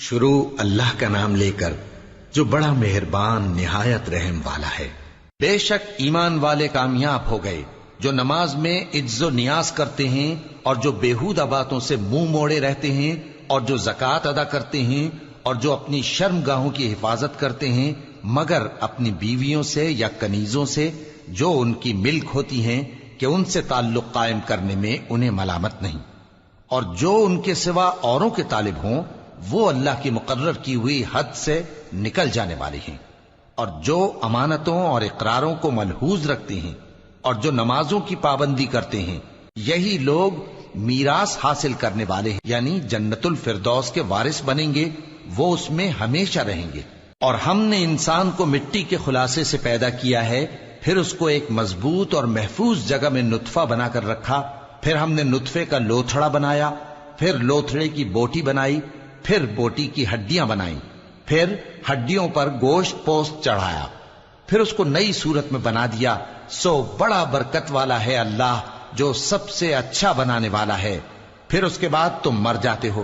شروع اللہ کا نام لے کر جو بڑا مہربان نہایت رحم والا ہے۔ بے شک ایمان والے کامیاب ہو گئے جو نماز میں عجز و نیاز کرتے ہیں اور جو بیہودہ باتوں سے منہ موڑے رہتے ہیں اور جو زکوٰۃ ادا کرتے ہیں اور جو اپنی شرم گاہوں کی حفاظت کرتے ہیں مگر اپنی بیویوں سے یا کنیزوں سے جو ان کی ملک ہوتی ہیں کہ ان سے تعلق قائم کرنے میں انہیں ملامت نہیں، اور جو ان کے سوا اوروں کے طالب ہوں وہ اللہ کی مقرر کی ہوئی حد سے نکل جانے والے ہیں، اور جو امانتوں اور اقراروں کو ملحوظ رکھتے ہیں اور جو نمازوں کی پابندی کرتے ہیں یہی لوگ میراث حاصل کرنے والے ہیں، یعنی جنت الفردوس کے وارث بنیں گے، وہ اس میں ہمیشہ رہیں گے۔ اور ہم نے انسان کو مٹی کے خلاصے سے پیدا کیا ہے، پھر اس کو ایک مضبوط اور محفوظ جگہ میں نطفہ بنا کر رکھا، پھر ہم نے نطفے کا لوتھڑا بنایا، پھر لوتھڑے کی بوٹی بنائی، پھر بوٹی کی ہڈیاں بنائیں، پھر ہڈیوں پر گوشت پوست چڑھایا، پھر اس کو نئی صورت میں بنا دیا۔ سو بڑا برکت والا ہے اللہ جو سب سے اچھا بنانے والا ہے۔ پھر اس کے بعد تم مر جاتے ہو،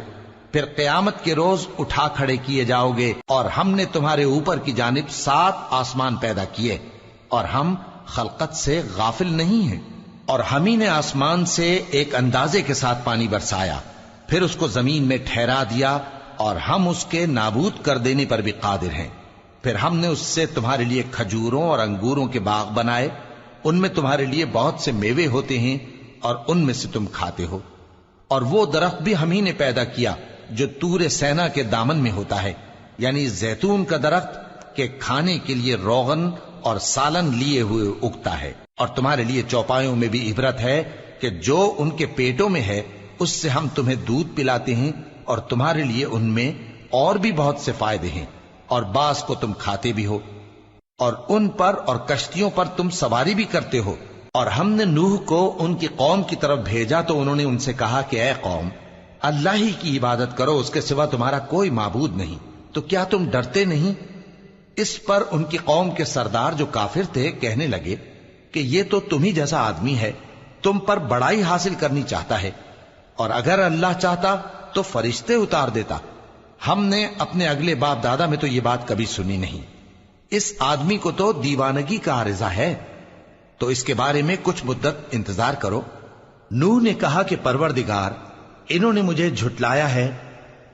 پھر قیامت کے روز اٹھا کھڑے کیے جاؤ گے، اور ہم نے تمہارے اوپر کی جانب 7 آسمان پیدا کیے، اور ہم خلقت سے غافل نہیں ہیں۔ اور ہم ہی نے آسمان سے ایک اندازے کے ساتھ پانی برسایا، پھر اس کو زمین میں ٹھہرا دیا، اور ہم اس کے نابود کر دینے پر بھی قادر ہیں۔ پھر ہم نے اس سے تمہارے لیے کھجوروں اور انگوروں کے باغ بنائے، ان میں تمہارے لیے بہت سے میوے ہوتے ہیں اور ان میں سے تم کھاتے ہو۔ اور وہ درخت بھی ہم ہی نے پیدا کیا جو طور سینا کے دامن میں ہوتا ہے، یعنی زیتون کا درخت کہ کھانے کے لیے روغن اور سالن لیے ہوئے اگتا ہے۔ اور تمہارے لیے چوپایوں میں بھی عبرت ہے کہ جو ان کے پیٹوں میں ہے اس سے ہم تمہیں دودھ پلاتے ہیں، اور تمہارے لیے ان میں اور بھی بہت سے فائدے ہیں، اور بعض کو تم کھاتے بھی ہو، اور ان پر اور کشتیوں پر تم سواری بھی کرتے ہو۔ اور ہم نے نوح کو ان کی قوم کی طرف بھیجا تو انہوں نے ان سے کہا کہ اے قوم، اللہ ہی کی عبادت کرو، اس کے سوا تمہارا کوئی معبود نہیں، تو کیا تم ڈرتے نہیں؟ اس پر ان کی قوم کے سردار جو کافر تھے کہنے لگے کہ یہ تو تم ہی جیسا آدمی ہے، تم پر بڑائی حاصل کرنی چاہتا ہے، اور اگر اللہ چاہتا تو فرشتے اتار دیتا۔ ہم نے اپنے اگلے باپ دادا میں تو یہ بات کبھی سنی نہیں، اس آدمی کو تو دیوانگی کا عارضہ ہے، تو اس کے بارے میں کچھ مدت انتظار کرو۔ نوح نے کہا کہ پروردگار، انہوں نے مجھے جھٹلایا ہے،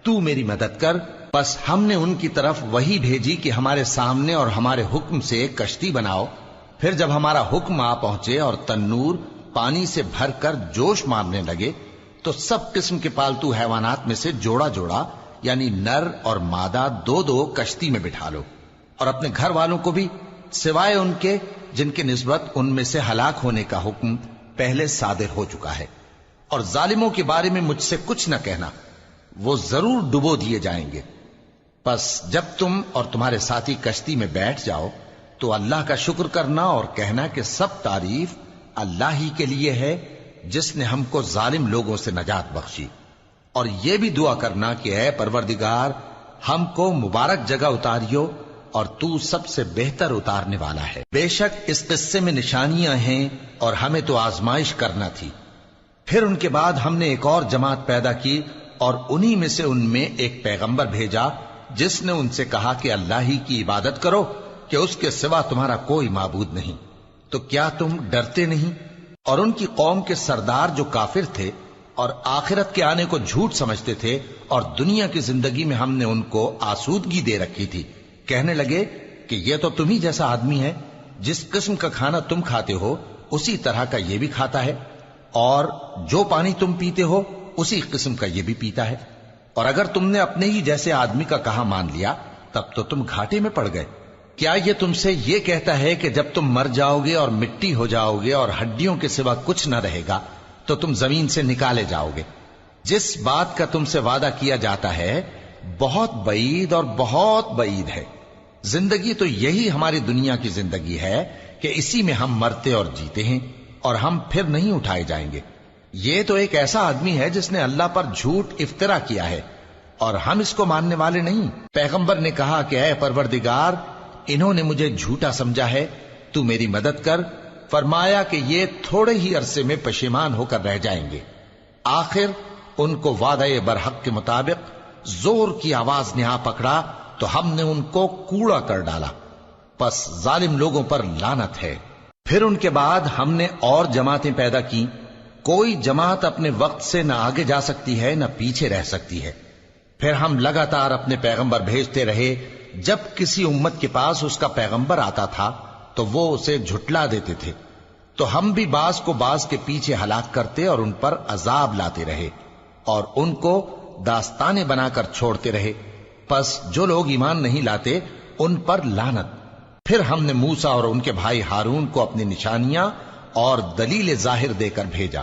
تو میری مدد کر۔ پس ہم نے ان کی طرف وحی بھیجی کہ ہمارے سامنے اور ہمارے حکم سے ایک کشتی بناؤ۔ پھر جب ہمارا حکم آ پہنچے اور تنور پانی سے بھر کر جوش مارنے لگے تو سب قسم کے پالتو حیوانات میں سے جوڑا جوڑا یعنی نر اور مادہ 2 کشتی میں بٹھا لو، اور اپنے گھر والوں کو بھی سوائے ان کے جن کے نسبت ان میں سے ہلاک ہونے کا حکم پہلے صادر ہو چکا ہے۔ اور ظالموں کے بارے میں مجھ سے کچھ نہ کہنا، وہ ضرور ڈبو دیے جائیں گے۔ پس جب تم اور تمہارے ساتھی کشتی میں بیٹھ جاؤ تو اللہ کا شکر کرنا اور کہنا کہ سب تعریف اللہ ہی کے لیے ہے جس نے ہم کو ظالم لوگوں سے نجات بخشی۔ اور یہ بھی دعا کرنا کہ اے پروردگار، ہم کو مبارک جگہ اتاریو، اور تو سب سے بہتر اتارنے والا ہے۔ بے شک اس قصے میں نشانیاں ہیں اور ہمیں تو آزمائش کرنا تھی۔ پھر ان کے بعد ہم نے ایک اور جماعت پیدا کی، اور انہی میں سے ان میں ایک پیغمبر بھیجا جس نے ان سے کہا کہ اللہ ہی کی عبادت کرو کہ اس کے سوا تمہارا کوئی معبود نہیں، تو کیا تم ڈرتے نہیں؟ اور ان کی قوم کے سردار جو کافر تھے اور آخرت کے آنے کو جھوٹ سمجھتے تھے، اور دنیا کی زندگی میں ہم نے ان کو آسودگی دے رکھی تھی، کہنے لگے کہ یہ تو تم ہی جیسا آدمی ہے، جس قسم کا کھانا تم کھاتے ہو اسی طرح کا یہ بھی کھاتا ہے، اور جو پانی تم پیتے ہو اسی قسم کا یہ بھی پیتا ہے، اور اگر تم نے اپنے ہی جیسے آدمی کا کہا مان لیا تب تو تم گھاٹے میں پڑ گئے۔ کیا یہ تم سے یہ کہتا ہے کہ جب تم مر جاؤ گے اور مٹی ہو جاؤ گے اور ہڈیوں کے سوا کچھ نہ رہے گا تو تم زمین سے نکالے جاؤ گے؟ جس بات کا تم سے وعدہ کیا جاتا ہے بہت بعید اور بہت بعید ہے۔ زندگی تو یہی ہماری دنیا کی زندگی ہے کہ اسی میں ہم مرتے اور جیتے ہیں، اور ہم پھر نہیں اٹھائے جائیں گے۔ یہ تو ایک ایسا آدمی ہے جس نے اللہ پر جھوٹ افطرا کیا ہے، اور ہم اس کو ماننے والے نہیں۔ پیغمبر نے کہا کہ اے پروردگار، انہوں نے مجھے جھوٹا سمجھا ہے، تو میری مدد کر۔ فرمایا کہ یہ تھوڑے ہی عرصے میں پشیمان ہو کر رہ جائیں گے، آخر ان کو وعدہ برحق کے مطابق زور کی آواز نے آ پکڑا تو ہم نے ان کو کوڑا کر ڈالا، پس ظالم لوگوں پر لعنت ہے۔ پھر ان کے بعد ہم نے اور جماعتیں پیدا کی، کوئی جماعت اپنے وقت سے نہ آگے جا سکتی ہے نہ پیچھے رہ سکتی ہے۔ پھر ہم لگاتار اپنے پیغمبر بھیجتے رہے، جب کسی امت کے پاس اس کا پیغمبر آتا تھا تو وہ اسے جھٹلا دیتے تھے، تو ہم بھی بعض کو بعض کے پیچھے ہلاک کرتے اور ان پر عذاب لاتے رہے اور ان کو داستانیں بنا کر چھوڑتے رہے۔ پس جو لوگ ایمان نہیں لاتے ان پر لعنت۔ پھر ہم نے موسیٰ اور ان کے بھائی ہارون کو اپنی نشانیاں اور دلیل ظاہر دے کر بھیجا،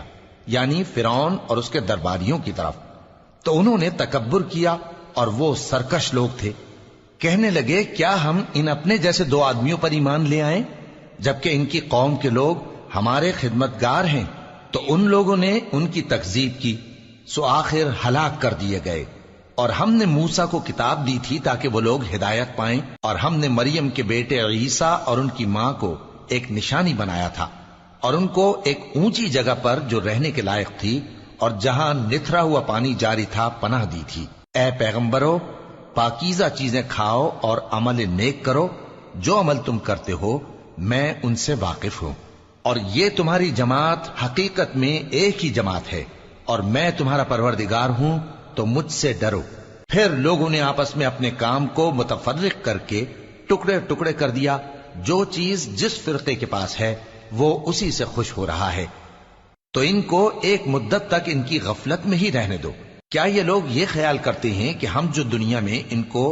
یعنی فرعون اور اس کے درباریوں کی طرف، تو انہوں نے تکبر کیا اور وہ سرکش لوگ تھے۔ کہنے لگے کیا ہم ان اپنے جیسے دو آدمیوں پر ایمان لے آئیں جبکہ ان کی قوم کے لوگ ہمارے خدمتگار ہیں؟ تو ان لوگوں نے ان کی تکذیب کی، سو آخر ہلاک کر دیے گئے۔ اور ہم نے موسیٰ کو کتاب دی تھی تاکہ وہ لوگ ہدایت پائیں، اور ہم نے مریم کے بیٹے عیسیٰ اور ان کی ماں کو ایک نشانی بنایا تھا اور ان کو ایک اونچی جگہ پر جو رہنے کے لائق تھی اور جہاں نتھرا ہوا پانی جاری تھا پناہ دی تھی۔ اے پیغمبرو، پاکیزہ چیزیں کھاؤ اور عمل نیک کرو، جو عمل تم کرتے ہو میں ان سے واقف ہوں، اور یہ تمہاری جماعت حقیقت میں ایک ہی جماعت ہے، اور میں تمہارا پروردگار ہوں تو مجھ سے ڈرو۔ پھر لوگوں نے آپس میں اپنے کام کو متفرق کر کے ٹکڑے ٹکڑے کر دیا، جو چیز جس فرقے کے پاس ہے وہ اسی سے خوش ہو رہا ہے، تو ان کو ایک مدت تک ان کی غفلت میں ہی رہنے دو۔ کیا یہ لوگ یہ خیال کرتے ہیں کہ ہم جو دنیا میں ان کو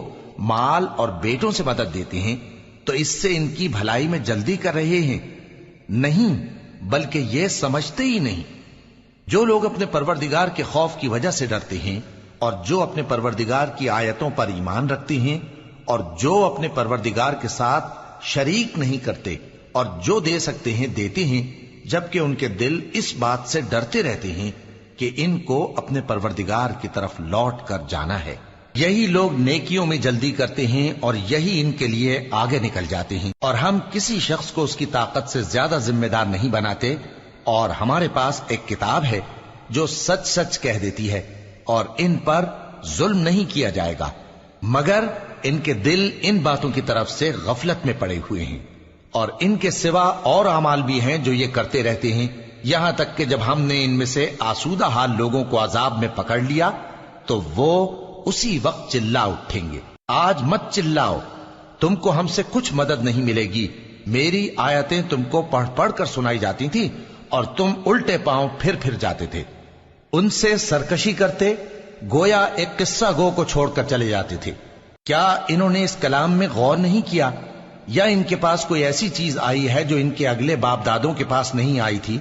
مال اور بیٹوں سے مدد دیتے ہیں تو اس سے ان کی بھلائی میں جلدی کر رہے ہیں؟ نہیں، بلکہ یہ سمجھتے ہی نہیں۔ جو لوگ اپنے پروردگار کے خوف کی وجہ سے ڈرتے ہیں اور جو اپنے پروردگار کی آیتوں پر ایمان رکھتے ہیں اور جو اپنے پروردگار کے ساتھ شریک نہیں کرتے اور جو دے سکتے ہیں دیتے ہیں، جبکہ ان کے دل اس بات سے ڈرتے رہتے ہیں کہ ان کو اپنے پروردگار کی طرف لوٹ کر جانا ہے، یہی لوگ نیکیوں میں جلدی کرتے ہیں اور یہی ان کے لیے آگے نکل جاتے ہیں۔ اور ہم کسی شخص کو اس کی طاقت سے زیادہ ذمہ دار نہیں بناتے، اور ہمارے پاس ایک کتاب ہے جو سچ سچ کہہ دیتی ہے، اور ان پر ظلم نہیں کیا جائے گا، مگر ان کے دل ان باتوں کی طرف سے غفلت میں پڑے ہوئے ہیں۔ اور ان کے سوا اور اعمال بھی ہیں جو یہ کرتے رہتے ہیں، یہاں تک کہ جب ہم نے ان میں سے آسودہ حال لوگوں کو عذاب میں پکڑ لیا تو وہ اسی وقت چلا اٹھیں گے۔ آج مت چلاؤ، تم کو ہم سے کچھ مدد نہیں ملے گی، میری آیتیں تم کو پڑھ پڑھ کر سنائی جاتی تھی اور تم الٹے پاؤں پھر جاتے تھے، ان سے سرکشی کرتے، گویا ایک قصہ گو کو چھوڑ کر چلے جاتے تھے۔ کیا انہوں نے اس کلام میں غور نہیں کیا، یا ان کے پاس کوئی ایسی چیز آئی ہے جو ان کے اگلے باپ دادوں کے پاس نہیں آئی تھی،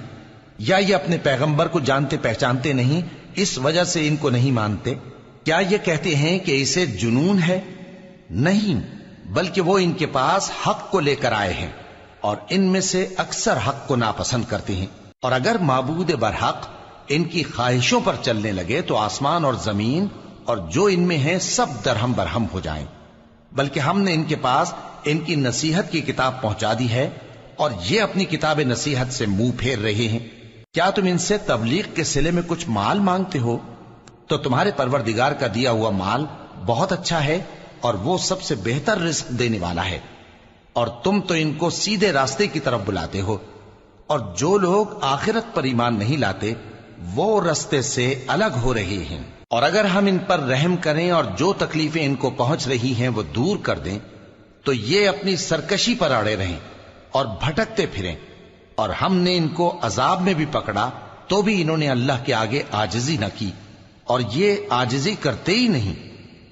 یا یہ اپنے پیغمبر کو جانتے پہچانتے نہیں اس وجہ سے ان کو نہیں مانتے؟ کیا یہ کہتے ہیں کہ اسے جنون ہے؟ نہیں، بلکہ وہ ان کے پاس حق کو لے کر آئے ہیں، اور ان میں سے اکثر حق کو ناپسند کرتے ہیں۔ اور اگر معبود برحق ان کی خواہشوں پر چلنے لگے تو آسمان اور زمین اور جو ان میں ہیں سب درہم برہم ہو جائیں۔ بلکہ ہم نے ان کے پاس ان کی نصیحت کی کتاب پہنچا دی ہے، اور یہ اپنی کتاب نصیحت سے منہ پھیر رہے ہیں۔ کیا تم ان سے تبلیغ کے صلے میں کچھ مال مانگتے ہو؟ تو تمہارے پروردگار کا دیا ہوا مال بہت اچھا ہے، اور وہ سب سے بہتر رزق دینے والا ہے، اور تم تو ان کو سیدھے راستے کی طرف بلاتے ہو۔ اور جو لوگ آخرت پر ایمان نہیں لاتے وہ راستے سے الگ ہو رہے ہیں۔ اور اگر ہم ان پر رحم کریں اور جو تکلیفیں ان کو پہنچ رہی ہیں وہ دور کر دیں تو یہ اپنی سرکشی پر اڑے رہیں اور بھٹکتے پھریں، اور ہم نے ان کو عذاب میں بھی پکڑا تو بھی انہوں نے اللہ کے آگے عاجزی نہ کی، اور یہ عاجزی کرتے ہی نہیں،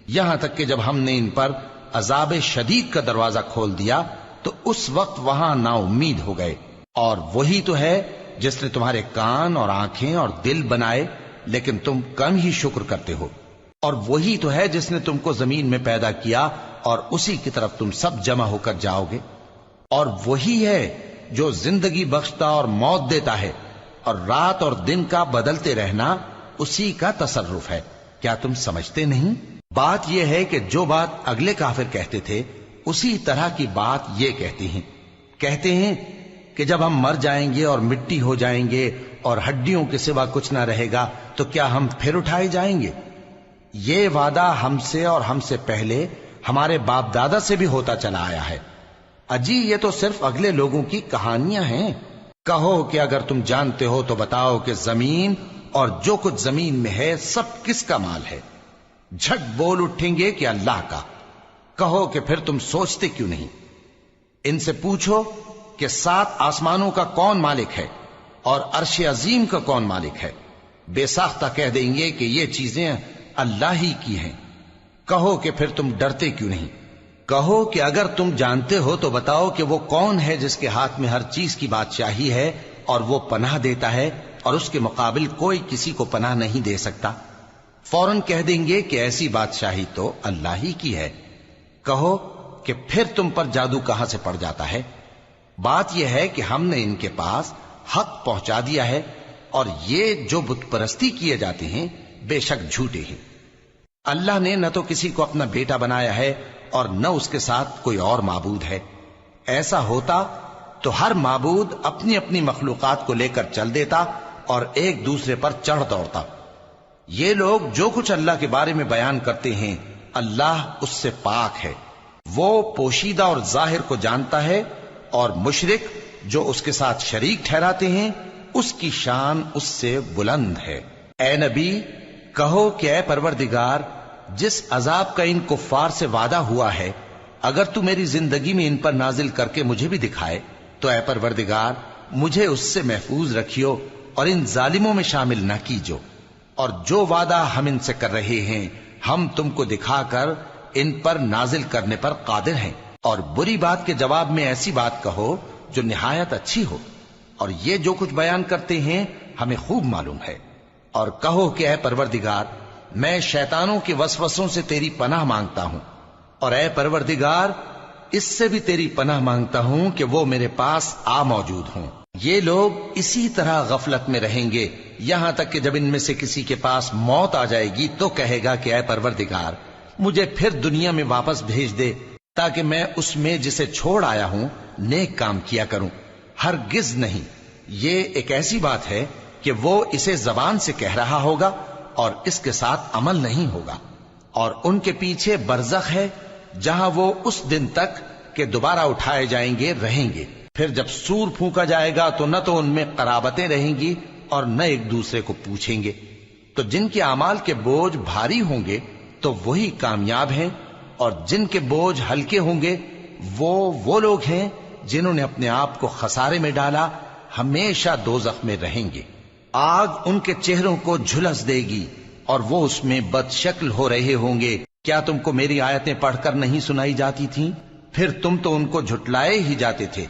یہاں تک کہ جب ہم نے ان پر عذاب شدید کا دروازہ کھول دیا تو اس وقت وہاں نا امید ہو گئے۔ اور وہی تو ہے جس نے تمہارے کان اور آنکھیں اور دل بنائے، لیکن تم کم ہی شکر کرتے ہو۔ اور وہی تو ہے جس نے تم کو زمین میں پیدا کیا اور اسی کی طرف تم سب جمع ہو کر جاؤ گے۔ اور وہی ہے جو زندگی بخشتا اور موت دیتا ہے، اور رات اور دن کا بدلتے رہنا اسی کا تصرف ہے۔ کیا تم سمجھتے نہیں؟ بات یہ ہے کہ جو بات اگلے کافر کہتے تھے اسی طرح کی بات یہ کہتے ہیں کہ جب ہم مر جائیں گے اور مٹی ہو جائیں گے اور ہڈیوں کے سوا کچھ نہ رہے گا تو کیا ہم پھر اٹھائے جائیں گے؟ یہ وعدہ ہم سے اور ہم سے پہلے ہمارے باپ دادا سے بھی ہوتا چلا آیا ہے۔ اجی یہ تو صرف اگلے لوگوں کی کہانیاں ہیں۔ کہو کہ اگر تم جانتے ہو تو بتاؤ کہ زمین اور جو کچھ زمین میں ہے سب کس کا مال ہے؟ جھٹ بول اٹھیں گے کہ اللہ کا۔ کہو کہ پھر تم سوچتے کیوں نہیں؟ ان سے پوچھو کہ 7 آسمانوں کا کون مالک ہے اور عرش عظیم کا کون مالک ہے؟ بے ساختہ کہہ دیں گے کہ یہ چیزیں اللہ ہی کی ہیں۔ کہو کہ پھر تم ڈرتے کیوں نہیں؟ کہو کہ اگر تم جانتے ہو تو بتاؤ کہ وہ کون ہے جس کے ہاتھ میں ہر چیز کی بادشاہی ہے اور وہ پناہ دیتا ہے اور اس کے مقابل کوئی کسی کو پناہ نہیں دے سکتا؟ فوراً کہہ دیں گے کہ ایسی بادشاہی تو اللہ ہی کی ہے۔ کہو کہ پھر تم پر جادو کہاں سے پڑ جاتا ہے؟ بات یہ ہے کہ ہم نے ان کے پاس حق پہنچا دیا ہے اور یہ جو بت پرستی کیے جاتے ہیں بے شک جھوٹے ہیں۔ اللہ نے نہ تو کسی کو اپنا بیٹا بنایا ہے اور نہ اس کے ساتھ کوئی اور معبود ہے۔ ایسا ہوتا تو ہر معبود اپنی اپنی مخلوقات کو لے کر چل دیتا اور ایک دوسرے پر چڑھ دوڑتا۔ یہ لوگ جو کچھ اللہ کے بارے میں بیان کرتے ہیں اللہ اس سے پاک ہے، وہ پوشیدہ اور ظاہر کو جانتا ہے، اور مشرک جو اس کے ساتھ شریک ٹھہراتے ہیں اس کی شان اس سے بلند ہے۔ اے نبی کہو کہ اے پروردگار، جس عذاب کا ان کفار سے وعدہ ہوا ہے اگر تو میری زندگی میں ان پر نازل کر کے مجھے بھی دکھائے تو اے پروردگار مجھے اس سے محفوظ رکھیو اور ان ظالموں میں شامل نہ کیجو، اور جو وعدہ ہم ان سے کر رہے ہیں ہم تم کو دکھا کر ان پر نازل کرنے پر قادر ہیں۔ اور بری بات کے جواب میں ایسی بات کہو جو نہایت اچھی ہو، اور یہ جو کچھ بیان کرتے ہیں ہمیں خوب معلوم ہے۔ اور کہو کہ اے پروردگار میں شیطانوں کے وسوسوں سے تیری پناہ مانگتا ہوں، اور اے پروردگار اس سے بھی تیری پناہ مانگتا ہوں کہ وہ میرے پاس آ موجود ہوں۔ یہ لوگ اسی طرح غفلت میں رہیں گے یہاں تک کہ جب ان میں سے کسی کے پاس موت آ جائے گی تو کہے گا کہ اے پروردگار مجھے پھر دنیا میں واپس بھیج دے تاکہ میں اس میں جسے چھوڑ آیا ہوں نیک کام کیا کروں۔ ہرگز نہیں، یہ ایک ایسی بات ہے کہ وہ اسے زبان سے کہہ رہا ہوگا اور اس کے ساتھ عمل نہیں ہوگا، اور ان کے پیچھے برزخ ہے جہاں وہ اس دن تک کہ دوبارہ اٹھائے جائیں گے رہیں گے۔ پھر جب سور پھونکا جائے گا تو نہ تو ان میں قرابتیں رہیں گی اور نہ ایک دوسرے کو پوچھیں گے۔ تو جن کے اعمال کے بوجھ بھاری ہوں گے تو وہی کامیاب ہیں، اور جن کے بوجھ ہلکے ہوں گے وہ لوگ ہیں جنہوں نے اپنے آپ کو خسارے میں ڈالا، ہمیشہ دوزخ میں رہیں گے۔ آگ ان کے چہروں کو جھلس دے گی اور وہ اس میں بد شکل ہو رہے ہوں گے۔ کیا تم کو میری آیتیں پڑھ کر نہیں سنائی جاتی تھیں؟ پھر تم تو ان کو جھٹلائے ہی جاتے تھے۔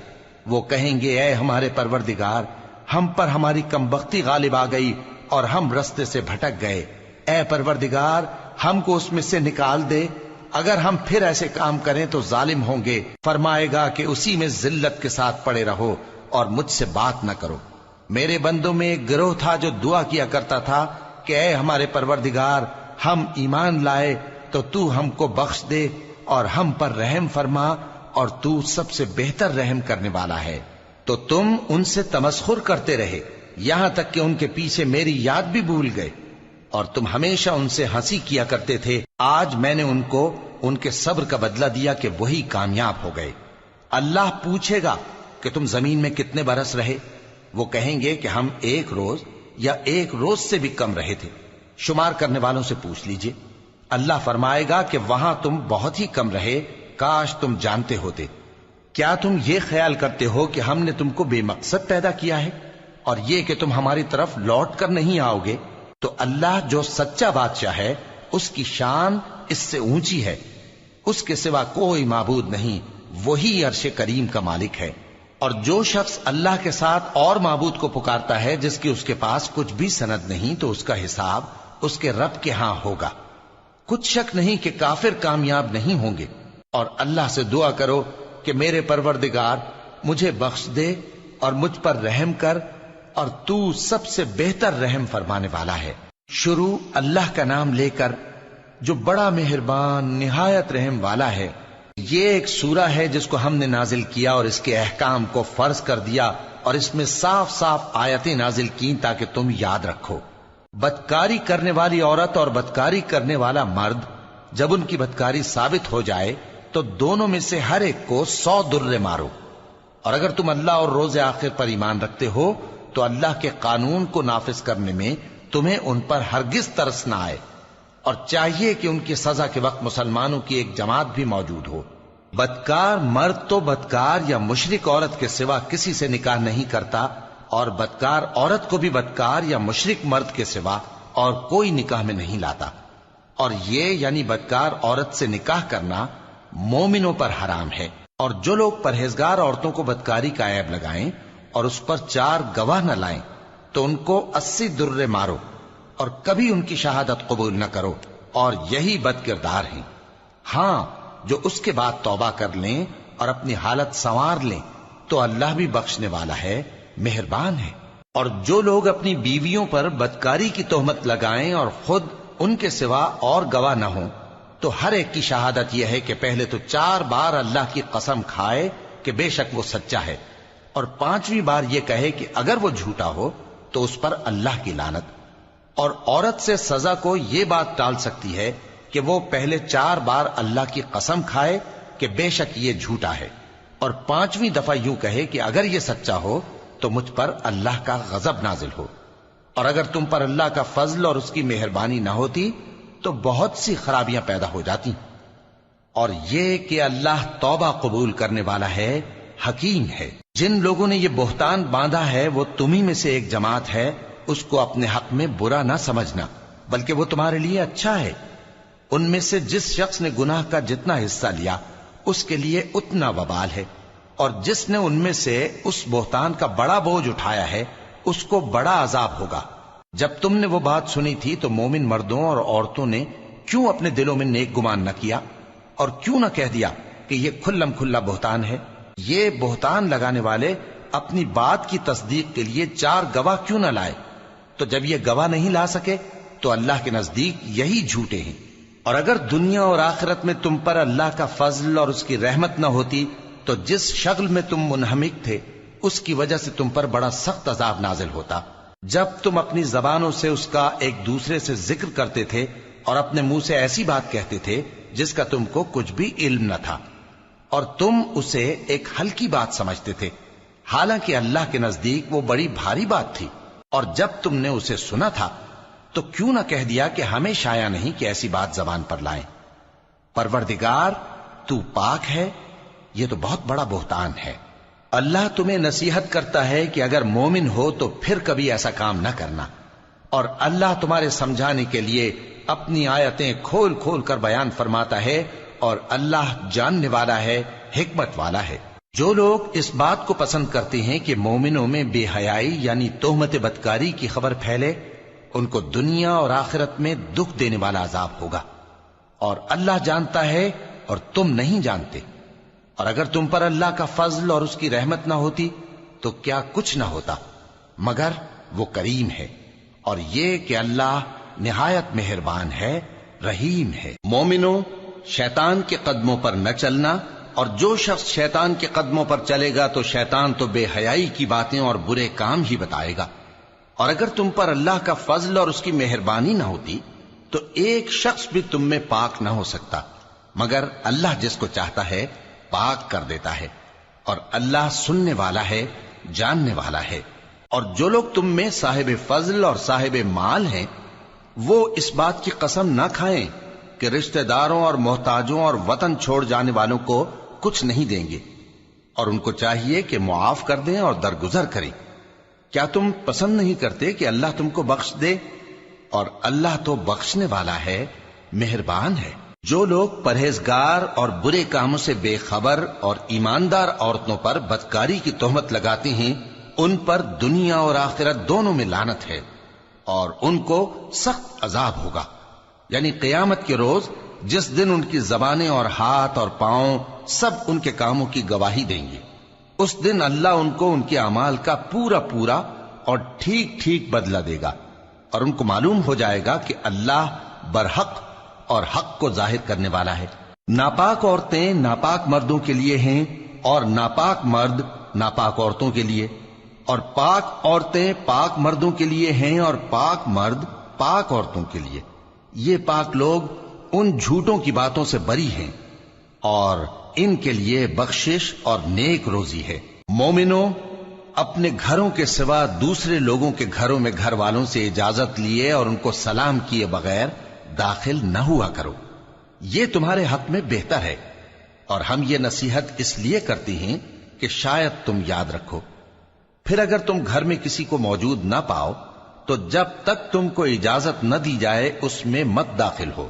وہ کہیں گے اے ہمارے پروردگار ہم پر ہماری کمبختی غالب آ گئی اور ہم رستے سے بھٹک گئے۔ اے پروردگار ہم کو اس میں سے نکال دے، اگر ہم پھر ایسے کام کریں تو ظالم ہوں گے۔ فرمائے گا کہ اسی میں ذلت کے ساتھ پڑے رہو اور مجھ سے بات نہ کرو۔ میرے بندوں میں ایک گروہ تھا جو دعا کیا کرتا تھا کہ اے ہمارے پروردگار ہم ایمان لائے تو تو ہم کو بخش دے اور ہم پر رحم فرما، اور تو سب سے بہتر رحم کرنے والا ہے۔ تو تم ان سے تمسخر کرتے رہے یہاں تک کہ ان کے پیچھے میری یاد بھی بھول گئے، اور تم ہمیشہ ان سے ہنسی کیا کرتے تھے۔ آج میں نے ان کو ان کے صبر کا بدلہ دیا کہ وہی کامیاب ہو گئے۔ اللہ پوچھے گا کہ تم زمین میں کتنے برس رہے؟ وہ کہیں گے کہ ہم 1 روز یا 1 روز سے بھی کم رہے تھے۔ شمار کرنے والوں سے پوچھ لیجئے۔ اللہ فرمائے گا کہ وہاں تم بہت ہی کم رہے، کاش تم جانتے ہوتے۔ کیا تم یہ خیال کرتے ہو کہ ہم نے تم کو بے مقصد پیدا کیا ہے اور یہ کہ تم ہماری طرف لوٹ کر نہیں آؤ گے؟ تو اللہ جو سچا بادشاہ ہے اس کی شان اس سے اونچی ہے، اس کے سوا کوئی معبود نہیں، وہی عرش کریم کا مالک ہے۔ اور جو شخص اللہ کے ساتھ اور معبود کو پکارتا ہے جس کی اس کے پاس کچھ بھی سند نہیں تو اس کا حساب اس کے رب کے ہاں ہوگا۔ کچھ شک نہیں کہ کافر کامیاب نہیں ہوں گے۔ اور اللہ سے دعا کرو کہ میرے پروردگار مجھے بخش دے اور مجھ پر رحم کر، اور تو سب سے بہتر رحم فرمانے والا ہے۔ شروع اللہ کا نام لے کر جو بڑا مہربان نہایت رحم والا ہے۔ یہ ایک سورہ ہے جس کو ہم نے نازل کیا اور اس کے احکام کو فرض کر دیا، اور اس میں صاف صاف آیتیں نازل کی تاکہ تم یاد رکھو۔ بدکاری کرنے والی عورت اور بدکاری کرنے والا مرد جب ان کی بدکاری ثابت ہو جائے تو دونوں میں سے ہر ایک کو 100 درے مارو. اور اگر تم اللہ اور روز آخر پر ایمان رکھتے ہو تو اللہ کے قانون کو نافذ کرنے میں تمہیں ان پر ہرگز ترس نہ آئے، اور چاہیے کہ ان کی سزا کے وقت مسلمانوں کی ایک جماعت بھی موجود ہو. بدکار مرد تو بدکار یا مشرک عورت کے سوا کسی سے نکاح نہیں کرتا، اور بدکار عورت کو بھی بدکار یا مشرک مرد کے سوا اور کوئی نکاح میں نہیں لاتا. اور یہ یعنی بدکار عورت سے نکاح کرنا مومنوں پر حرام ہے. اور جو لوگ پرہیزگار عورتوں کو بدکاری کا عیب لگائیں اور اس پر 4 گواہ نہ لائیں تو ان کو 80 درے مارو، اور کبھی ان کی شہادت قبول نہ کرو، اور یہی بد کردار ہیں. ہاں، جو اس کے بعد توبہ کر لیں اور اپنی حالت سنوار لیں تو اللہ بھی بخشنے والا ہے، مہربان ہے. اور جو لوگ اپنی بیویوں پر بدکاری کی تہمت لگائیں اور خود ان کے سوا اور گواہ نہ ہوں تو ہر ایک کی شہادت یہ ہے کہ پہلے تو 4 بار اللہ کی قسم کھائے کہ بے شک وہ سچا ہے، اور 5ویں بار یہ کہے کہ اگر وہ جھوٹا ہو تو اس پر اللہ کی لعنت. اور عورت سے سزا کو یہ بات ٹال سکتی ہے کہ وہ پہلے 4 بار اللہ کی قسم کھائے کہ بے شک یہ جھوٹا ہے، اور 5ویں دفعہ یوں کہے کہ اگر یہ سچا ہو تو مجھ پر اللہ کا غضب نازل ہو. اور اگر تم پر اللہ کا فضل اور اس کی مہربانی نہ ہوتی تو بہت سی خرابیاں پیدا ہو جاتی. اور یہ کہ اللہ توبہ قبول کرنے والا ہے، حکیم ہے. جن لوگوں نے یہ بہتان باندھا ہے وہ تمہیں میں سے ایک جماعت ہے، اس کو اپنے حق میں برا نہ سمجھنا، بلکہ وہ تمہارے لیے اچھا ہے. ان میں سے جس شخص نے گناہ کا جتنا حصہ لیا اس کے لیے اتنا وبال ہے، اور جس نے ان میں سے اس بہتان کا بڑا بوجھ اٹھایا ہے اس کو بڑا عذاب ہوگا. جب تم نے وہ بات سنی تھی تو مومن مردوں اور عورتوں نے کیوں اپنے دلوں میں نیک گمان نہ کیا، اور کیوں نہ کہہ دیا کہ یہ کھلم کھلا بہتان ہے؟ یہ بہتان لگانے والے اپنی بات کی تصدیق کے لیے 4 گواہ کیوں نہ لائے؟ تو جب یہ گواہ نہیں لا سکے تو اللہ کے نزدیک یہی جھوٹے ہیں. اور اگر دنیا اور آخرت میں تم پر اللہ کا فضل اور اس کی رحمت نہ ہوتی تو جس شغل میں تم منہمک تھے اس کی وجہ سے تم پر بڑا سخت عذاب نازل ہوتا. جب تم اپنی زبانوں سے اس کا ایک دوسرے سے ذکر کرتے تھے اور اپنے منہ سے ایسی بات کہتے تھے جس کا تم کو کچھ بھی علم نہ تھا، اور تم اسے ایک ہلکی بات سمجھتے تھے، حالانکہ اللہ کے نزدیک وہ بڑی بھاری بات تھی. اور جب تم نے اسے سنا تھا تو کیوں نہ کہہ دیا کہ ہمیں شایع نہیں کہ ایسی بات زبان پر لائیں؟ پروردگار تو پاک ہے، یہ تو بہت بڑا بہتان ہے. اللہ تمہیں نصیحت کرتا ہے کہ اگر مومن ہو تو پھر کبھی ایسا کام نہ کرنا، اور اللہ تمہارے سمجھانے کے لیے اپنی آیتیں کھول کھول کر بیان فرماتا ہے، اور اللہ جاننے والا ہے، حکمت والا ہے. جو لوگ اس بات کو پسند کرتے ہیں کہ مومنوں میں بے حیائی یعنی تہمت بدکاری کی خبر پھیلے، ان کو دنیا اور آخرت میں دکھ دینے والا عذاب ہوگا. اور اللہ جانتا ہے اور تم نہیں جانتے. اور اگر تم پر اللہ کا فضل اور اس کی رحمت نہ ہوتی تو کیا کچھ نہ ہوتا، مگر وہ کریم ہے. اور یہ کہ اللہ نہایت مہربان ہے، رحیم ہے. مومنوں، شیطان کے قدموں پر نہ چلنا، اور جو شخص شیطان کے قدموں پر چلے گا تو شیطان تو بے حیائی کی باتیں اور برے کام ہی بتائے گا. اور اگر تم پر اللہ کا فضل اور اس کی مہربانی نہ ہوتی تو ایک شخص بھی تم میں پاک نہ ہو سکتا، مگر اللہ جس کو چاہتا ہے پاک کر دیتا ہے. اور اللہ سننے والا ہے، جاننے والا ہے. اور جو لوگ تم میں صاحب فضل اور صاحب مال ہیں وہ اس بات کی قسم نہ کھائیں کہ رشتہ داروں اور محتاجوں اور وطن چھوڑ جانے والوں کو کچھ نہیں دیں گے، اور ان کو چاہیے کہ معاف کر دیں اور درگزر کریں. کیا تم پسند نہیں کرتے کہ اللہ تم کو بخش دے؟ اور اللہ تو بخشنے والا ہے، مہربان ہے. جو لوگ پرہیزگار اور برے کاموں سے بے خبر اور ایماندار عورتوں پر بدکاری کی تہمت لگاتے ہیں ان پر دنیا اور آخرت دونوں میں لعنت ہے، اور ان کو سخت عذاب ہوگا. یعنی قیامت کے روز جس دن ان کی زبانیں اور ہاتھ اور پاؤں سب ان کے کاموں کی گواہی دیں گے، اس دن اللہ ان کو ان کے اعمال کا پورا پورا اور ٹھیک ٹھیک بدلہ دے گا، اور ان کو معلوم ہو جائے گا کہ اللہ برحق اور حق کو ظاہر کرنے والا ہے. ناپاک عورتیں ناپاک مردوں کے لیے ہیں، اور ناپاک مرد ناپاک عورتوں کے لیے، اور پاک عورتیں پاک مردوں کے لیے ہیں، اور پاک مرد پاک عورتوں کے لیے، یہ پاک لوگ ان جھوٹوں کی باتوں سے بری ہیں اور ان کے لیے بخشش اور نیک روزی ہے۔ مومنوں، اپنے گھروں کے سوا دوسرے لوگوں کے گھروں میں گھر والوں سے اجازت لیے اور ان کو سلام کیے بغیر داخل نہ ہوا کرو، یہ تمہارے حق میں بہتر ہے، اور ہم یہ نصیحت اس لیے کرتے ہیں کہ شاید تم یاد رکھو۔ پھر اگر تم گھر میں کسی کو موجود نہ پاؤ تو جب تک تم کو اجازت نہ دی جائے اس میں مت داخل ہو،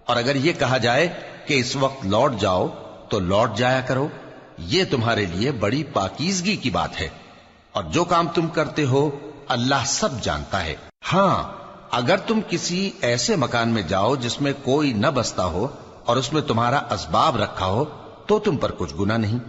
اور اگر یہ کہا جائے کہ اس وقت لوٹ جاؤ تو لوٹ جایا کرو، یہ تمہارے لیے بڑی پاکیزگی کی بات ہے، اور جو کام تم کرتے ہو اللہ سب جانتا ہے۔ ہاں، اگر تم کسی ایسے مکان میں جاؤ جس میں کوئی نہ بستا ہو اور اس میں تمہارا اسباب رکھا ہو تو تم پر کچھ گناہ نہیں،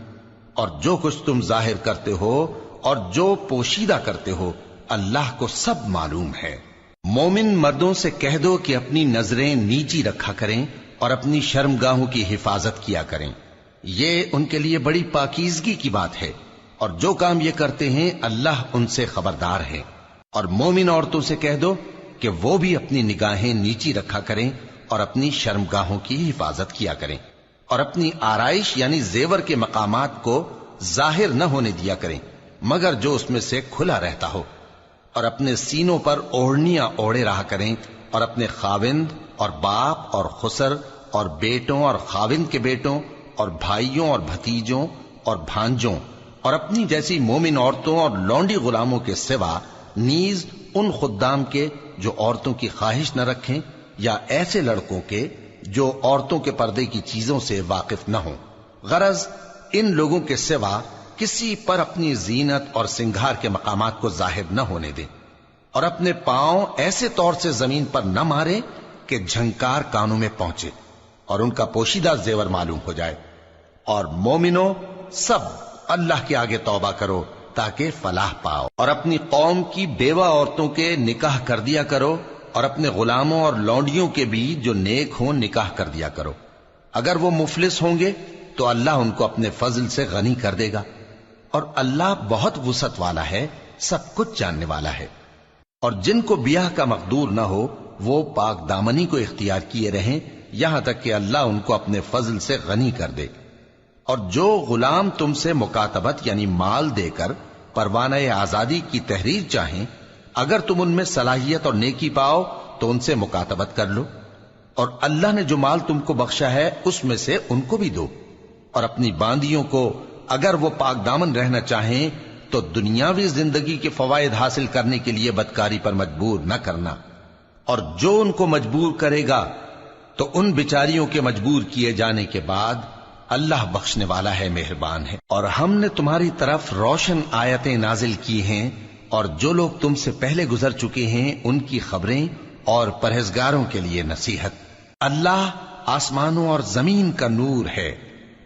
اور جو کچھ تم ظاہر کرتے ہو اور جو پوشیدہ کرتے ہو اللہ کو سب معلوم ہے۔ مومن مردوں سے کہہ دو کہ اپنی نظریں نیچی رکھا کریں اور اپنی شرمگاہوں کی حفاظت کیا کریں، یہ ان کے لیے بڑی پاکیزگی کی بات ہے، اور جو کام یہ کرتے ہیں اللہ ان سے خبردار ہے۔ اور مومن عورتوں سے کہہ دو کہ وہ بھی اپنی نگاہیں نیچی رکھا کریں اور اپنی شرمگاہوں کی حفاظت کیا کریں، اور اپنی آرائش یعنی زیور کے مقامات کو ظاہر نہ ہونے دیا کریں مگر جو اس میں سے کھلا رہتا ہو، اور اپنے سینوں پر اوڑھنیاں اوڑھے رہا کریں، اور اپنے خاوند اور باپ اور خسر اور بیٹوں اور خاوند کے بیٹوں اور بھائیوں اور بھتیجوں اور بھانجوں اور اپنی جیسی مومن عورتوں اور لونڈی غلاموں کے سوا نیز ان خدام کے جو عورتوں کی خواہش نہ رکھیں، یا ایسے لڑکوں کے جو عورتوں کے پردے کی چیزوں سے واقف نہ ہوں۔ غرض ان لوگوں کے سوا کسی پر اپنی زینت اور سنگھار کے مقامات کو ظاہر نہ ہونے دیں، اور اپنے پاؤں ایسے طور سے زمین پر نہ مارے کہ جھنکار کانوں میں پہنچے اور ان کا پوشیدہ زیور معلوم ہو جائے۔ اور مومنوں، سب اللہ کے آگے توبہ کرو تاکہ فلاح پاؤ، اور اپنی قوم کی بیوہ عورتوں کے نکاح کر دیا کرو، اور اپنے غلاموں اور لونڈیوں کے بھی جو نیک ہوں نکاح کر دیا کرو۔ اگر وہ مفلس ہوں گے تو اللہ ان کو اپنے فضل سے غنی کر دے گا، اور اللہ بہت وسعت والا ہے، سب کچھ جاننے والا ہے۔ اور جن کو بیاہ کا مقدور نہ ہو وہ پاک دامنی کو اختیار کیے رہیں یہاں تک کہ اللہ ان کو اپنے فضل سے غنی کر دے۔ اور جو غلام تم سے مکاتبت یعنی مال دے کر پروانہ آزادی کی تحریر چاہیں، اگر تم ان میں صلاحیت اور نیکی پاؤ تو ان سے مکاتبت کر لو، اور اللہ نے جو مال تم کو بخشا ہے اس میں سے ان کو بھی دو۔ اور اپنی باندیوں کو اگر وہ پاک دامن رہنا چاہیں تو دنیاوی زندگی کے فوائد حاصل کرنے کے لیے بدکاری پر مجبور نہ کرنا، اور جو ان کو مجبور کرے گا تو ان بیچاریوں کے مجبور کیے جانے کے بعد اللہ بخشنے والا ہے، مہربان ہے۔ اور ہم نے تمہاری طرف روشن آیتیں نازل کی ہیں، اور جو لوگ تم سے پہلے گزر چکے ہیں ان کی خبریں اور پرہیزگاروں کے لیے نصیحت۔ اللہ آسمانوں اور زمین کا نور ہے،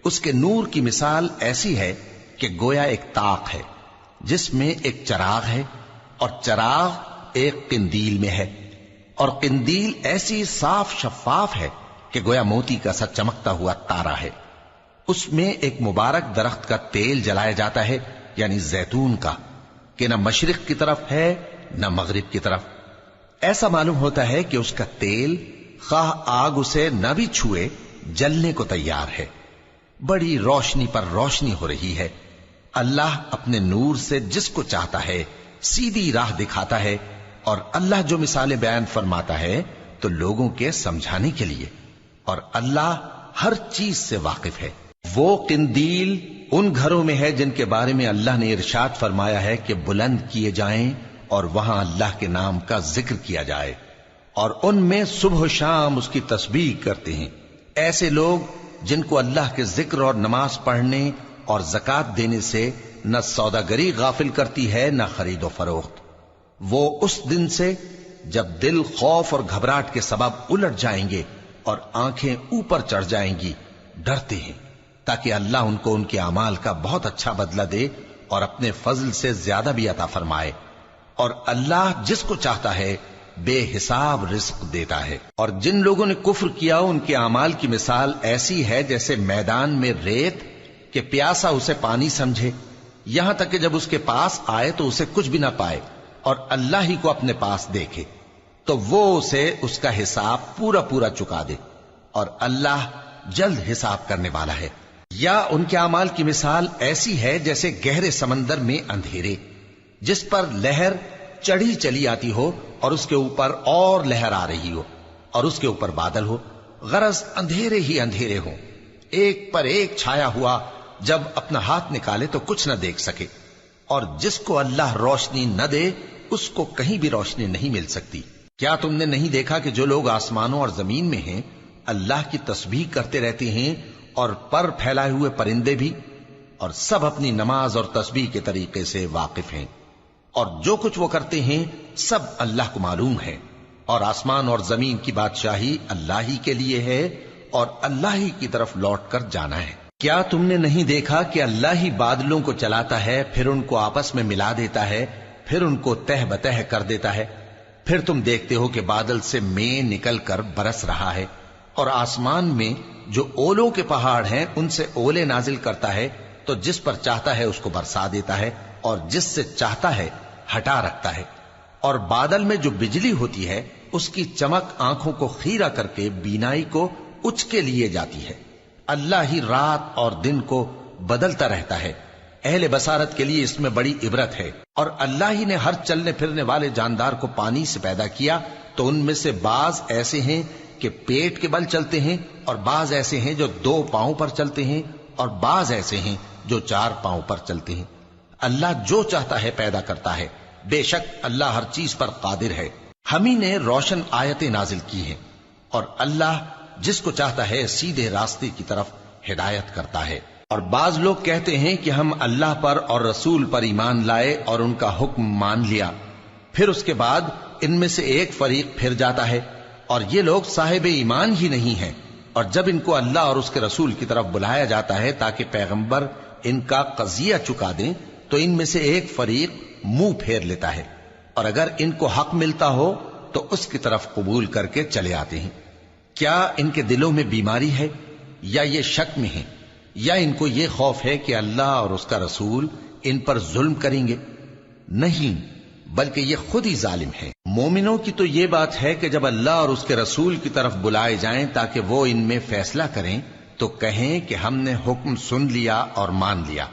اس کے نور کی مثال ایسی ہے کہ گویا ایک طاق ہے جس میں ایک چراغ ہے، اور چراغ ایک قندیل میں ہے، اور قندیل ایسی صاف شفاف ہے کہ گویا موتی کا سا چمکتا ہوا تارا ہے۔ اس میں ایک مبارک درخت کا تیل جلایا جاتا ہے یعنی زیتون کا، کہ نہ مشرق کی طرف ہے نہ مغرب کی طرف۔ ایسا معلوم ہوتا ہے کہ اس کا تیل خواہ آگ اسے نہ بھی چھوئے جلنے کو تیار ہے، بڑی روشنی پر روشنی ہو رہی ہے۔ اللہ اپنے نور سے جس کو چاہتا ہے سیدھی راہ دکھاتا ہے، اور اللہ جو مثالیں بیان فرماتا ہے تو لوگوں کے سمجھانے کے لیے، اور اللہ ہر چیز سے واقف ہے۔ وہ قندیل ان گھروں میں ہے جن کے بارے میں اللہ نے ارشاد فرمایا ہے کہ بلند کیے جائیں اور وہاں اللہ کے نام کا ذکر کیا جائے، اور ان میں صبح و شام اس کی تسبیح کرتے ہیں۔ ایسے لوگ جن کو اللہ کے ذکر اور نماز پڑھنے اور زکوٰۃ دینے سے نہ سوداگری غافل کرتی ہے نہ خرید و فروخت، وہ اس دن سے جب دل خوف اور گھبراہٹ کے سبب الٹ جائیں گے اور آنکھیں اوپر چڑھ جائیں گی ڈرتے ہیں، تاکہ اللہ ان کو ان کے اعمال کا بہت اچھا بدلہ دے اور اپنے فضل سے زیادہ بھی عطا فرمائے۔ اور اللہ جس کو چاہتا ہے بے حساب رزق دیتا ہے۔ اور جن لوگوں نے کفر کیا ان کے اعمال کی مثال ایسی ہے جیسے میدان میں ریت کہ پیاسا اسے پانی سمجھے، یہاں تک کہ جب اس کے پاس آئے تو اسے کچھ بھی نہ پائے، اور اللہ ہی کو اپنے پاس دیکھے۔ تو وہ اسے اس کا حساب پورا پورا چکا دے، اور اللہ جلد حساب کرنے والا ہے۔ یا ان کے اعمال کی مثال ایسی ہے جیسے گہرے سمندر میں اندھیرے، جس پر لہر چڑھی چلی آتی ہو اور اس کے اوپر اور لہر آ رہی ہو اور اس کے اوپر بادل ہو، غرض اندھیرے ہی اندھیرے ہوں، ایک پر ایک چھایا ہوا، جب اپنا ہاتھ نکالے تو کچھ نہ دیکھ سکے، اور جس کو اللہ روشنی نہ دے اس کو کہیں بھی روشنی نہیں مل سکتی۔ کیا تم نے نہیں دیکھا کہ جو لوگ آسمانوں اور زمین میں ہیں اللہ کی تسبیح کرتے رہتے ہیں، اور پر پھیلائے ہوئے پرندے بھی، اور سب اپنی نماز اور تسبیح کے طریقے سے واقف ہیں، اور جو کچھ وہ کرتے ہیں سب اللہ کو معلوم ہے، اور آسمان اور زمین کی بادشاہی اللہ ہی کے لیے ہے، اور اللہ ہی کی طرف لوٹ کر جانا ہے۔ کیا تم نے نہیں دیکھا کہ اللہ ہی بادلوں کو چلاتا ہے، پھر ان کو آپس میں ملا دیتا ہے، پھر ان کو تہ بتہ کر دیتا ہے، پھر تم دیکھتے ہو کہ بادل سے مے نکل کر برس رہا ہے، اور آسمان میں جو اولوں کے پہاڑ ہیں ان سے اولے نازل کرتا ہے، تو جس پر چاہتا ہے اس کو برسا دیتا ہے، اور جس سے چاہتا ہے ہٹا رکھتا ہے، اور بادل میں جو بجلی ہوتی ہے اس کی چمک آنکھوں کو خیرہ کر کے بینائی کو اچکے لیے جاتی ہے۔ اللہ ہی رات اور دن کو بدلتا رہتا ہے، اہل بصارت کے لیے اس میں بڑی عبرت ہے۔ اور اللہ ہی نے ہر چلنے پھرنے والے جاندار کو پانی سے پیدا کیا، تو ان میں سے بعض ایسے ہیں کہ پیٹ کے بل چلتے ہیں، اور بعض ایسے ہیں جو 2 پاؤں پر چلتے ہیں، اور بعض ایسے ہیں جو 4 پاؤں پر چلتے ہیں۔ اللہ جو چاہتا ہے پیدا کرتا ہے، بے شک اللہ ہر چیز پر قادر ہے۔ ہم ہی نے روشن آیتیں نازل کی ہیں، اور اللہ جس کو چاہتا ہے سیدھے راستے کی طرف ہدایت کرتا ہے۔ اور بعض لوگ کہتے ہیں کہ ہم اللہ پر اور رسول پر ایمان لائے اور ان کا حکم مان لیا، پھر اس کے بعد ان میں سے ایک فریق پھر جاتا ہے، اور یہ لوگ صاحب ایمان ہی نہیں ہیں، اور جب ان کو اللہ اور اس کے رسول کی طرف بلایا جاتا ہے تاکہ پیغمبر ان کا قضیہ چکا دیں، تو ان میں سے ایک فریق منہ پھیر لیتا ہے، اور اگر ان کو حق ملتا ہو تو اس کی طرف قبول کر کے چلے آتے ہیں۔ کیا ان کے دلوں میں بیماری ہے، یا یہ شک میں ہیں، یا ان کو یہ خوف ہے کہ اللہ اور اس کا رسول ان پر ظلم کریں گے؟ نہیں، بلکہ یہ خود ہی ظالم ہے۔ مومنوں کی تو یہ بات ہے کہ جب اللہ اور اس کے رسول کی طرف بلائے جائیں تاکہ وہ ان میں فیصلہ کریں، تو کہیں کہ ہم نے حکم سن لیا اور مان لیا،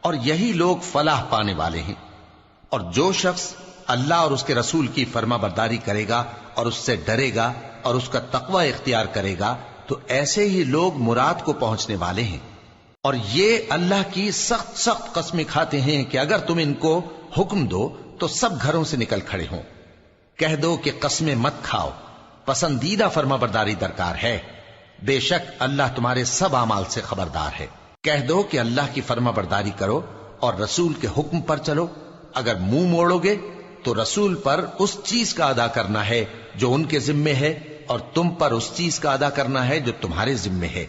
اور یہی لوگ فلاح پانے والے ہیں۔ اور جو شخص اللہ اور اس کے رسول کی فرما برداری کرے گا اور اس سے ڈرے گا اور اس کا تقوی اختیار کرے گا، تو ایسے ہی لوگ مراد کو پہنچنے والے ہیں۔ اور یہ اللہ کی سخت سخت قسمیں کھاتے ہیں کہ اگر تم ان کو حکم دو تو سب گھروں سے نکل کھڑے ہوں۔ کہہ دو کہ قسمیں مت کھاؤ، پسندیدہ فرما برداری درکار ہے، بے شک اللہ تمہارے سب اعمال سے خبردار ہے۔ کہہ دو کہ اللہ کی فرما برداری کرو اور رسول کے حکم پر چلو، اگر منہ موڑو گے تو رسول پر اس چیز کا ادا کرنا ہے جو ان کے ذمے ہے، اور تم پر اس چیز کا ادا کرنا ہے جو تمہارے ذمے ہے،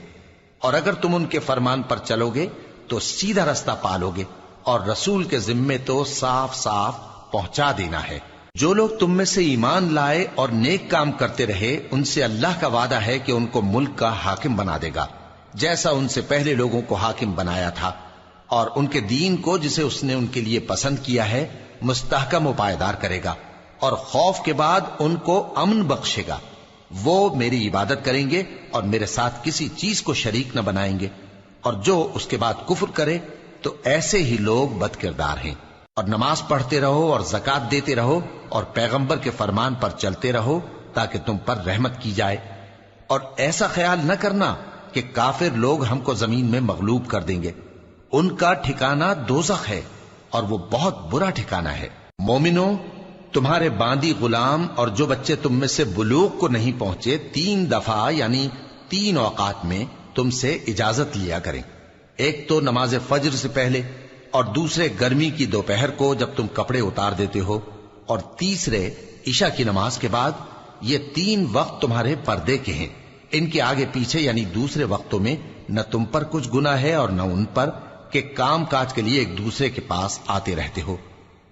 اور اگر تم ان کے فرمان پر چلو گے تو سیدھا رستہ پالو گے، اور رسول کے ذمے تو صاف صاف پہنچا دینا ہے۔ جو لوگ تم میں سے ایمان لائے اور نیک کام کرتے رہے، ان سے اللہ کا وعدہ ہے کہ ان کو ملک کا حاکم بنا دے گا، جیسا ان سے پہلے لوگوں کو حاکم بنایا تھا، اور ان کے دین کو جسے اس نے ان کے لیے پسند کیا ہے مستحکم و پائیدار کرے گا، اور خوف کے بعد ان کو امن بخشے گا۔ وہ میری عبادت کریں گے اور میرے ساتھ کسی چیز کو شریک نہ بنائیں گے، اور جو اس کے بعد کفر کرے تو ایسے ہی لوگ بد کردار ہیں۔ اور نماز پڑھتے رہو اور زکوٰۃ دیتے رہو اور پیغمبر کے فرمان پر چلتے رہو تاکہ تم پر رحمت کی جائے، اور ایسا خیال نہ کرنا کہ کافر لوگ ہم کو زمین میں مغلوب کر دیں گے، ان کا ٹھکانہ دوزخ ہے اور وہ بہت برا ٹھکانہ ہے۔ مومنوں، تمہارے باندی غلام اور جو بچے تم میں سے بلوغ کو نہیں پہنچے 3 دفعہ یعنی 3 اوقات میں تم سے اجازت لیا کریں، ایک تو نماز فجر سے پہلے، اور دوسرے گرمی کی دوپہر کو جب تم کپڑے اتار دیتے ہو، اور تیسرے عشاء کی نماز کے بعد۔ یہ 3 وقت تمہارے پردے کے ہیں، ان کے آگے پیچھے یعنی دوسرے وقتوں میں نہ تم پر کچھ گناہ ہے اور نہ ان پر، کہ کام کاج کے لیے ایک دوسرے کے پاس آتے رہتے ہو۔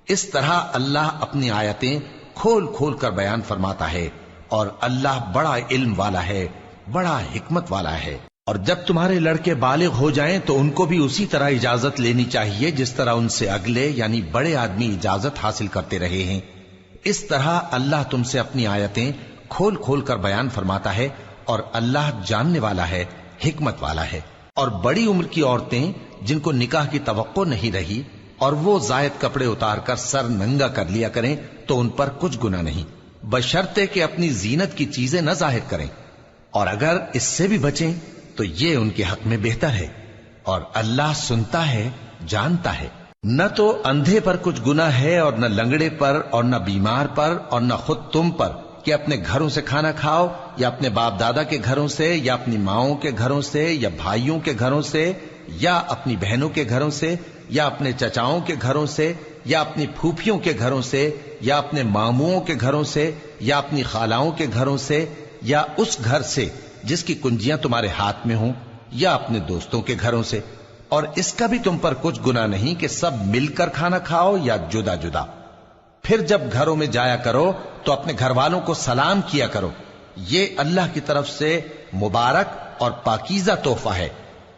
اس طرح اللہ اپنی آیتیں کھول کھول کر بیان فرماتا ہے، اور اللہ بڑا علم والا ہے، بڑا حکمت والا ہے۔ اور جب تمہارے لڑکے بالغ ہو جائیں تو ان کو بھی اسی طرح اجازت لینی چاہیے جس طرح ان سے اگلے یعنی بڑے آدمی اجازت حاصل کرتے رہے ہیں۔ اس طرح اللہ تم سے اپنی آیتیں کھول کھول کر بیان فرماتا ہے، اور اللہ جاننے والا ہے، حکمت والا ہے۔ اور بڑی عمر کی عورتیں جن کو نکاح کی توقع نہیں رہی اور وہ زائد کپڑے اتار کر سر ننگا کر لیا کریں تو ان پر کچھ گناہ نہیں، بشرطے کہ اپنی زینت کی چیزیں نہ ظاہر کریں، اور اگر اس سے بھی بچیں تو یہ ان کے حق میں بہتر ہے، اور اللہ سنتا ہے، جانتا ہے۔ نہ تو اندھے پر کچھ گناہ ہے، اور نہ لنگڑے پر، اور نہ بیمار پر، اور نہ خود تم پر کہ اپنے گھروں سے کھانا کھاؤ، یا اپنے باپ دادا کے گھروں سے، یا اپنی ماؤں کے گھروں سے، یا بھائیوں کے گھروں سے، یا اپنی بہنوں کے گھروں سے، یا اپنے چچاؤں کے گھروں سے، یا اپنی پھوپھیوں کے گھروں سے، یا اپنے ماموں کے گھروں سے، یا اپنی خالاؤں کے گھروں سے، یا اس گھر سے جس کی کنجیاں تمہارے ہاتھ میں ہوں، یا اپنے دوستوں کے گھروں سے۔ اور اس کا بھی تم پر کچھ گناہ نہیں کہ سب مل کر کھانا کھاؤ یا جدا جدا۔ پھر جب گھروں میں جایا کرو تو اپنے گھر والوں کو سلام کیا کرو، یہ اللہ کی طرف سے مبارک اور پاکیزہ تحفہ ہے۔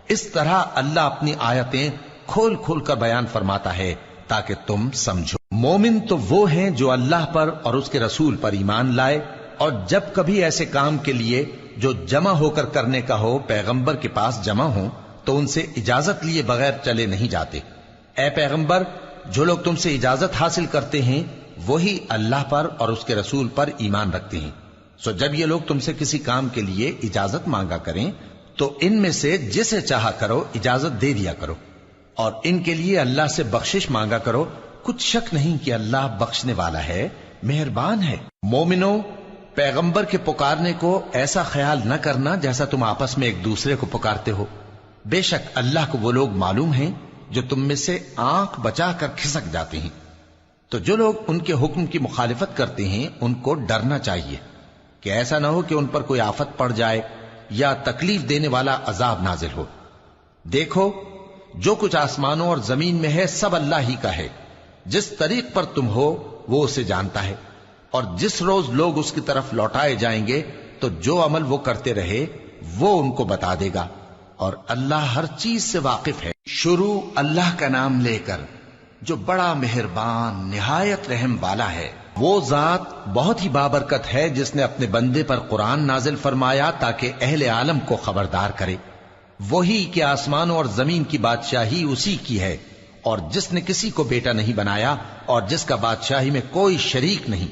اس طرح اللہ اپنی آیتیں کھول کھول کر بیان فرماتا ہے تاکہ تم سمجھو۔ مومن تو وہ ہیں جو اللہ پر اور اس کے رسول پر ایمان لائے، اور جب کبھی ایسے کام کے لیے جو جمع ہو کر کرنے کا ہو پیغمبر کے پاس جمع ہوں تو ان سے اجازت لیے بغیر چلے نہیں جاتے۔ اے پیغمبر، جو لوگ تم سے اجازت حاصل کرتے ہیں وہی اللہ پر اور اس کے رسول پر ایمان رکھتے ہیں، سو جب یہ لوگ تم سے کسی کام کے لیے اجازت مانگا کریں تو ان میں سے جسے چاہا کرو اجازت دے دیا کرو، اور ان کے لیے اللہ سے بخشش مانگا کرو، کچھ شک نہیں کہ اللہ بخشنے والا ہے، مہربان ہے۔ مومنو، پیغمبر کے پکارنے کو ایسا خیال نہ کرنا جیسا تم آپس میں ایک دوسرے کو پکارتے ہو، بے شک اللہ کو وہ لوگ معلوم ہیں جو تم میں سے آنکھ بچا کر کھسک جاتے ہیں۔ تو جو لوگ ان کے حکم کی مخالفت کرتے ہیں ان کو ڈرنا چاہیے کہ ایسا نہ ہو کہ ان پر کوئی آفت پڑ جائے یا تکلیف دینے والا عذاب نازل ہو۔ دیکھو، جو کچھ آسمانوں اور زمین میں ہے سب اللہ ہی کا ہے، جس طریق پر تم ہو وہ اسے جانتا ہے، اور جس روز لوگ اس کی طرف لوٹائے جائیں گے تو جو عمل وہ کرتے رہے وہ ان کو بتا دے گا، اور اللہ ہر چیز سے واقف ہے۔ شروع اللہ کا نام لے کر جو بڑا مہربان نہایت رحم والا ہے۔ وہ ذات بہت ہی بابرکت ہے جس نے اپنے بندے پر قرآن نازل فرمایا تاکہ اہل عالم کو خبردار کرے۔ وہی کہ آسمانوں اور زمین کی بادشاہی اسی کی ہے، اور جس نے کسی کو بیٹا نہیں بنایا اور جس کا بادشاہی میں کوئی شریک نہیں،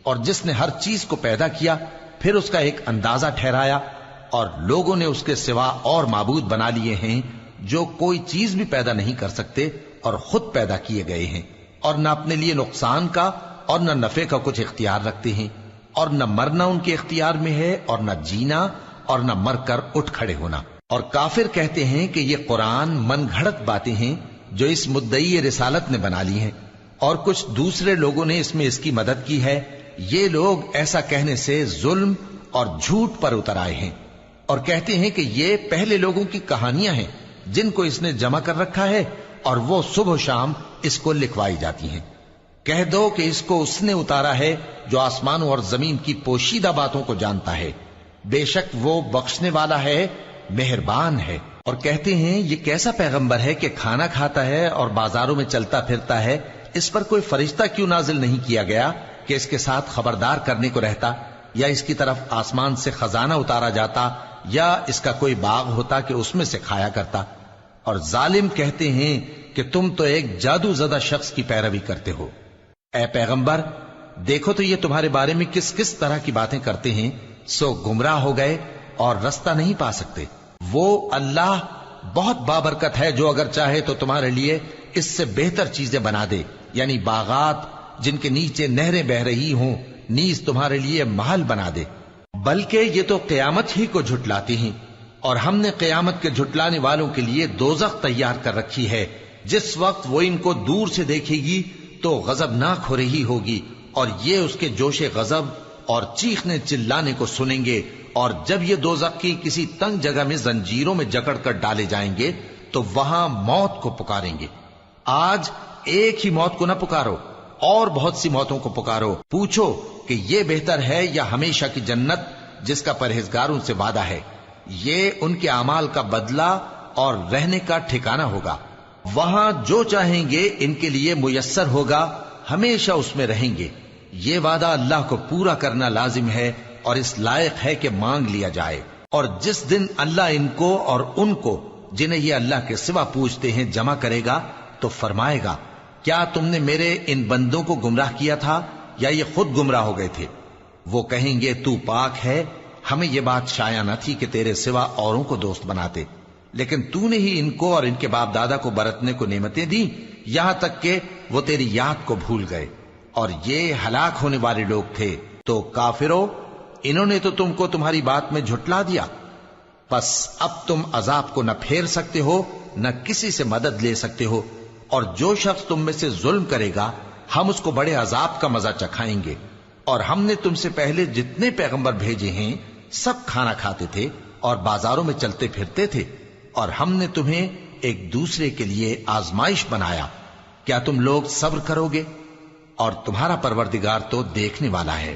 اور جس نے ہر چیز کو پیدا کیا پھر اس کا ایک اندازہ ٹھہرایا، اور لوگوں نے اس کے سوا اور معبود بنا لیے ہیں جو کوئی چیز بھی پیدا نہیں کر سکتے اور خود پیدا کیے گئے ہیں، اور نہ اپنے لیے نقصان کا اور نہ نفع کا کچھ اختیار رکھتے ہیں، اور نہ مرنا ان کے اختیار میں ہے اور نہ جینا اور نہ مر کر اٹھ کھڑے ہونا۔ اور کافر کہتے ہیں کہ یہ قرآن من گھڑت باتیں ہیں جو اس مدعی رسالت نے بنا لی ہیں، اور کچھ دوسرے لوگوں نے اس میں اس کی مدد کی ہے۔ یہ لوگ ایسا کہنے سے ظلم اور جھوٹ پر اتر آئے ہیں، اور کہتے ہیں کہ یہ پہلے لوگوں کی کہانیاں ہیں جن کو اس نے جمع کر رکھا ہے اور وہ صبح و شام اس کو لکھوائی جاتی ہیں۔ کہہ دو کہ اس کو اس نے اتارا ہے جو آسمانوں اور زمین کی پوشیدہ باتوں کو جانتا ہے، بے شک وہ بخشنے والا ہے، مہربان ہے۔ اور کہتے ہیں یہ کیسا پیغمبر ہے کہ کھانا کھاتا ہے اور بازاروں میں چلتا پھرتا ہے، اس پر کوئی فرشتہ کیوں نازل نہیں کیا گیا کہ اس کے ساتھ خبردار کرنے کو رہتا، یا اس کی طرف آسمان سے خزانہ اتارا جاتا، یا اس کا کوئی باغ ہوتا کہ اس میں سے کھایا کرتا۔ اور ظالم کہتے ہیں کہ تم تو ایک جادو زدہ شخص کی پیروی کرتے ہو۔ اے پیغمبر، دیکھو تو یہ تمہارے بارے میں کس کس طرح کی باتیں کرتے ہیں، سو گمراہ ہو گئے اور رستہ نہیں پا سکتے۔ وہ اللہ بہت بابرکت ہے جو اگر چاہے تو تمہارے لیے اس سے بہتر چیزیں بنا دے، یعنی باغات جن کے نیچے نہریں بہ رہی ہوں، نیز تمہارے لیے محل بنا دے۔ بلکہ یہ تو قیامت ہی کو جھٹلاتی ہیں، اور ہم نے قیامت کے جھٹلانے والوں کے لیے دوزخ تیار کر رکھی ہے، جس وقت وہ ان کو دور سے دیکھے گی تو غضبناک ہو رہی ہوگی، اور یہ اس کے جوش غضب اور چیخنے چلانے کو سنیں گے، اور جب یہ دوزخ کی کسی تنگ جگہ میں زنجیروں میں جکڑ کر ڈالے جائیں گے تو وہاں موت کو پکاریں گے۔ آج ایک ہی موت کو نہ پکارو، اور بہت سی موتوں کو پکارو، پوچھو کہ یہ بہتر ہے یا ہمیشہ کی جنت جس کا پرہیزگاروں سے وعدہ ہے۔ یہ ان کے اعمال کا بدلہ اور رہنے کا ٹھکانہ ہوگا، وہاں جو چاہیں گے ان کے لیے میسر ہوگا، ہمیشہ اس میں رہیں گے۔ یہ وعدہ اللہ کو پورا کرنا لازم ہے اور اس لائق ہے کہ مانگ لیا جائے۔ اور جس دن اللہ ان کو اور ان کو جنہیں یہ اللہ کے سوا پوجتے ہیں جمع کرے گا تو فرمائے گا، کیا تم نے میرے ان بندوں کو گمراہ کیا تھا یا یہ خود گمراہ ہو گئے تھے؟ وہ کہیں گے تو پاک ہے، ہمیں یہ بات شایع نہ تھی کہ تیرے سوا اوروں کو دوست بناتے، لیکن تو نے ہی ان کو اور ان کے باپ دادا کو برتنے کو نعمتیں دی، یہاں تک کہ وہ تیری یاد کو بھول گئے، اور یہ ہلاک ہونے والے لوگ تھے۔ تو کافرو، انہوں نے تو تم کو تمہاری بات میں جھٹلا دیا، پس اب تم عذاب کو نہ پھیر سکتے ہو نہ کسی سے مدد لے سکتے ہو، اور جو شخص تم میں سے ظلم کرے گا ہم اس کو بڑے عذاب کا مزہ چکھائیں گے۔ اور ہم نے تم سے پہلے جتنے پیغمبر بھیجے ہیں سب کھانا کھاتے تھے اور بازاروں میں چلتے پھرتے تھے، اور ہم نے تمہیں ایک دوسرے کے لیے آزمائش بنایا، کیا تم لوگ صبر کرو گے؟ اور تمہارا پروردگار تو دیکھنے والا ہے۔